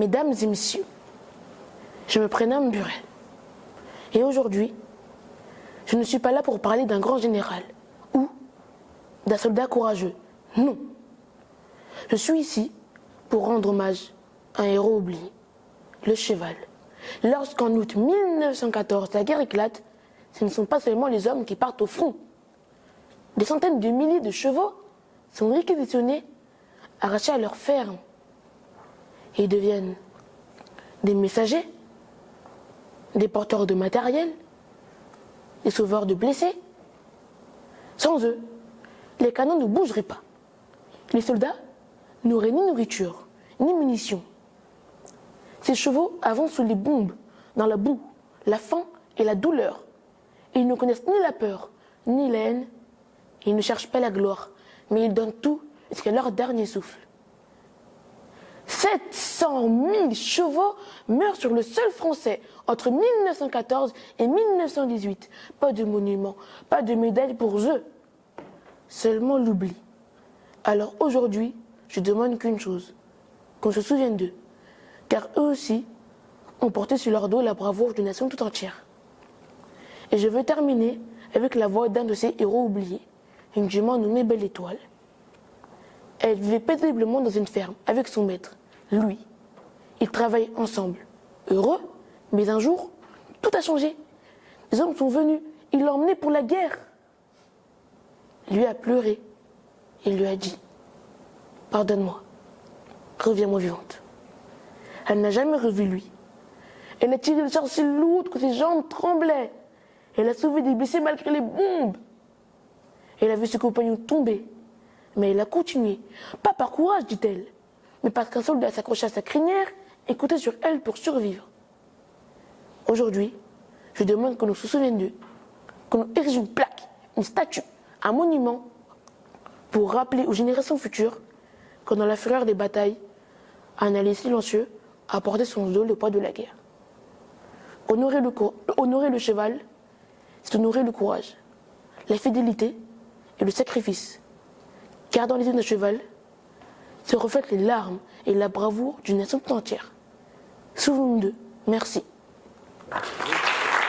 Mesdames et messieurs, je me prénomme Burel. Et aujourd'hui, je ne suis pas là pour parler d'un grand général ou d'un soldat courageux. Non. Je suis ici pour rendre hommage à un héros oublié, le cheval. Lorsqu'en août 1914, la guerre éclate, ce ne sont pas seulement les hommes qui partent au front. Des centaines de milliers de chevaux sont réquisitionnés, arrachés à leur ferme. Et ils deviennent des messagers, des porteurs de matériel, des sauveurs de blessés. Sans eux, les canons ne bougeraient pas. Les soldats n'auraient ni nourriture, ni munitions. Ces chevaux avancent sous les bombes, dans la boue, la faim et la douleur. Et ils ne connaissent ni la peur, ni la haine. Ils ne cherchent pas la gloire, mais ils donnent tout jusqu'à leur dernier souffle. 700 000 chevaux meurent sur le sol français entre 1914 et 1918. Pas de monument, pas de médaille pour eux. Seulement l'oubli. Alors aujourd'hui, je demande qu'une chose, qu'on se souvienne d'eux. Car eux aussi ont porté sur leur dos la bravoure d'une nation tout entière. Et je veux terminer avec la voix d'un de ces héros oubliés, une jument nommée Belle Étoile. Elle vivait paisiblement dans une ferme avec son maître, lui. Ils travaillent ensemble, heureux, mais un jour, tout a changé. Les hommes sont venus, ils l'ont emmené pour la guerre. Lui a pleuré, il lui a dit « Pardonne-moi, reviens-moi vivante ». Elle n'a jamais revu lui. Elle a tiré le char si lourd que ses jambes tremblaient. Elle a sauvé des blessés malgré les bombes. Elle a vu ses compagnons tomber. Mais elle a continué. Pas par courage, dit-elle, mais parce qu'un soldat s'accrochait à sa crinière et comptait sur elle pour survivre. Aujourd'hui, je demande qu'on nous se souvienne d'eux, qu'on nous érige une plaque, une statue, un monument, pour rappeler aux générations futures que dans la fureur des batailles, un allié silencieux a porté sur son dos le poids de la guerre. Honorer le cheval, c'est honorer le courage, la fidélité et le sacrifice. Car dans les yeux d'un cheval se reflètent les larmes et la bravoure d'une nation entière. Souvenons-nous d'eux. Merci.